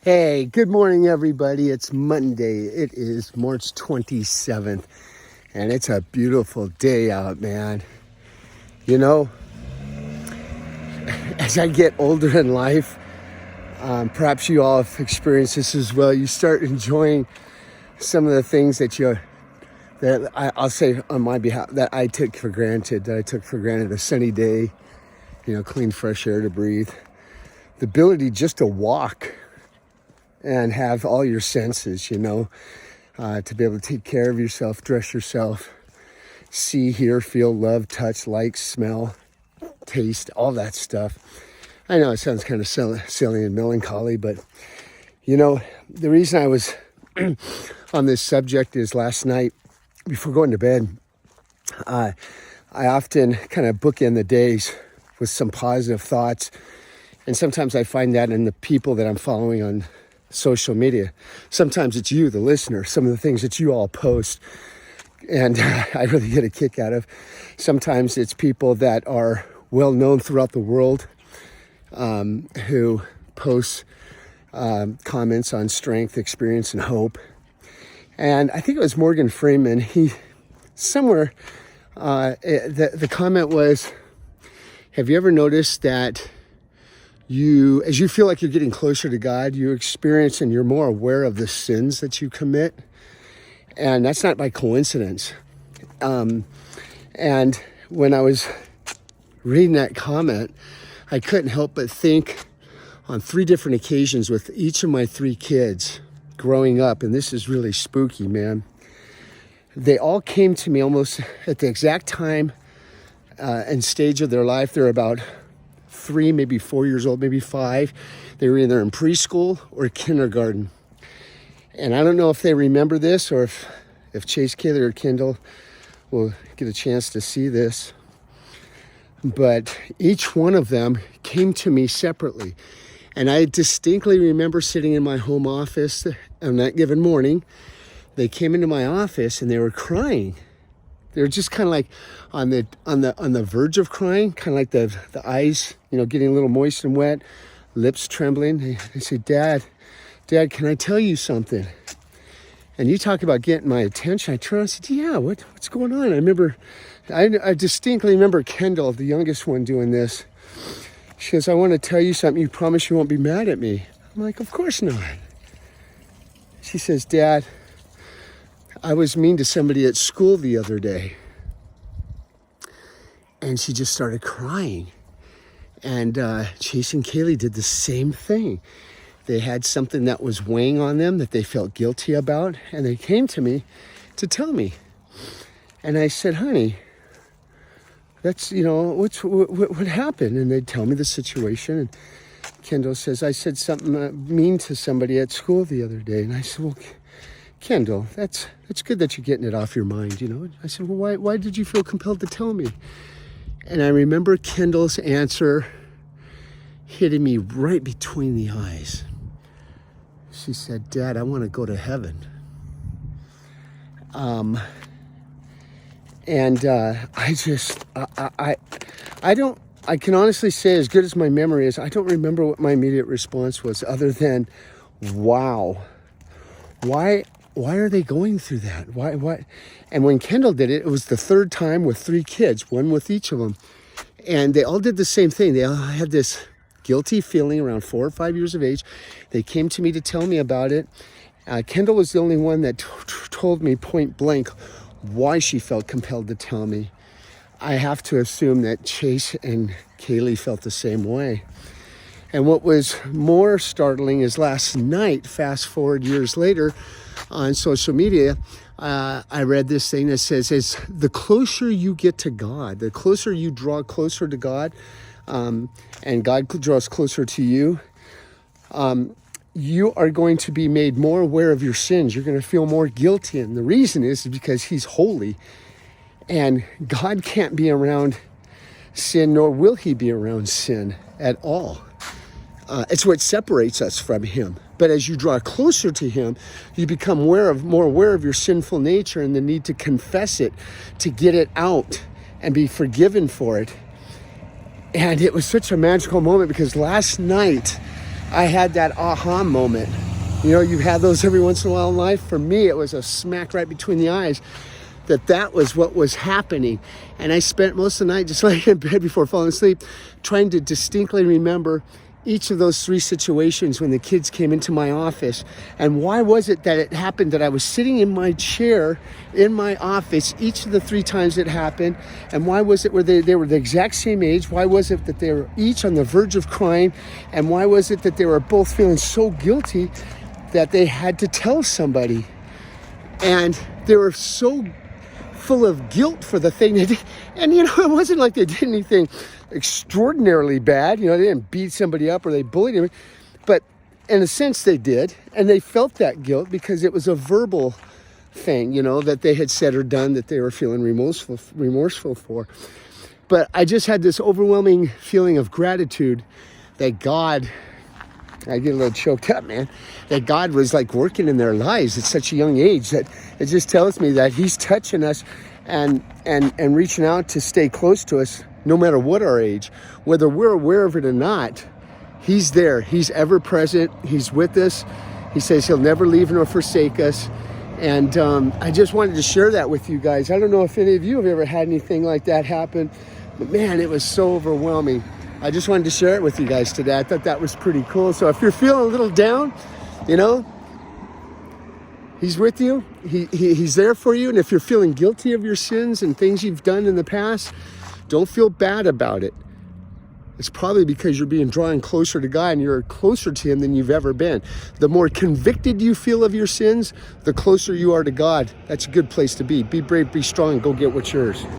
Hey, good morning, everybody. It's Monday. It is March 27th, and it's a beautiful day out, man. You know, as I get older in life, perhaps you all have experienced this as well. You start enjoying some of the things that I'll say on my behalf that I took for granted. A sunny day, clean, fresh air to breathe, the ability just to walk and have all your senses, to be able to take care of yourself, dress yourself, see, hear, feel, love, touch, like, smell, taste, all that stuff. I know it sounds kind of silly and melancholy, but, the reason I was on this subject is last night, before going to bed, I often kind of bookend the days with some positive thoughts. And sometimes I find that in the people that I'm following on social media. Sometimes it's you, the listener, some of the things that you all post, and I really get a kick out of. Sometimes it's people that are well known throughout the world who post comments on strength, experience, and hope. And I think it was Morgan Freeman. The comment was, have you ever noticed that as you feel like you're getting closer to God, you experience and you're more aware of the sins that you commit? And that's not by coincidence. And when I was reading that comment, I couldn't help but think on 3 different occasions with each of my 3 kids growing up, and this is really spooky, man. They all came to me almost at the exact time and stage of their life. They're about 3, maybe 4 years old, maybe 5. They were either in preschool or kindergarten. And I don't know if they remember this or if Chase, Kaylee, or Kendall will get a chance to see this. But each one of them came to me separately. And I distinctly remember sitting in my home office on that given morning. They came into my office and they were crying. They were just kind of like on the verge of crying, kind of like the eyes, getting a little moist and wet, lips trembling. They said, Dad, can I tell you something? And you talk about getting my attention. I turned and said, yeah, what's going on? I distinctly remember Kendall, the youngest one, doing this. She goes, I want to tell you something. You promise you won't be mad at me? I'm like, of course not. She says, Dad, I was mean to somebody at school the other day. And she just started crying. And Chase and Kaylee did the same thing. They had something that was weighing on them that they felt guilty about. And they came to me to tell me. And I said, honey, that's, what happened? And they'd tell me the situation. And Kendall says, I said something mean to somebody at school the other day. And I said, well, Kendall, that's good that you're getting it off your mind, I said, well, why did you feel compelled to tell me? And I remember Kendall's answer hitting me right between the eyes. She said, Dad, I want to go to heaven. I can honestly say, as good as my memory is, I don't remember what my immediate response was other than, wow, why are they going through that? Why? And when Kendall did it, it was the 3rd time with 3 kids, one with each of them. And they all did the same thing. They all had this guilty feeling around 4 or 5 years of age. They came to me to tell me about it. Kendall was the only one that told me point blank why she felt compelled to tell me. I have to assume that Chase and Kaylee felt the same way. And what was more startling is last night, fast forward years later, on social media, I read this thing that says, the closer you get to God, the closer you draw closer to God, and God draws closer to you, you are going to be made more aware of your sins. You're going to feel more guilty. And the reason is because He's holy. And God can't be around sin, nor will He be around sin at all. It's what separates us from Him. But as you draw closer to Him, you become more aware of your sinful nature and the need to confess it, to get it out and be forgiven for it. And it was such a magical moment because last night I had that aha moment. You know, you've had those every once in a while in life. For me, it was a smack right between the eyes that was what was happening. And I spent most of the night just laying in bed before falling asleep, trying to distinctly remember each of those three situations when the kids came into my office. And why was it that it happened that I was sitting in my chair in my office each of the three times it happened? And why was it where they were the exact same age? Why was it that they were each on the verge of crying? And why was it that they were both feeling so guilty that they had to tell somebody? And they were so full of guilt for the thing they did. And, you know, it wasn't like they did anything extraordinarily bad. You know, they didn't beat somebody up or they bullied him. But in a sense they did. And they felt that guilt because it was a verbal thing, you know, that they had said or done that they were feeling remorseful for. But I just had this overwhelming feeling of gratitude that God, I get a little choked up, man, that God was like working in their lives at such a young age that it just tells me that he's touching us and reaching out to stay close to us no matter what our age, whether we're aware of it or not. He's there. He's ever present. He's with us. He says he'll never leave nor forsake us. And I just wanted to share that with you guys. I don't know if any of you have ever had anything like that happen, but man, it was so overwhelming. I just wanted to share it with you guys today. I thought that was pretty cool. So if you're feeling a little down, you know, he's with you. He's there for you. And if you're feeling guilty of your sins and things you've done in the past, don't feel bad about it. It's probably because you're being drawn closer to God and you're closer to him than you've ever been. The more convicted you feel of your sins, the closer you are to God. That's a good place to be. Be brave, be strong, go get what's yours.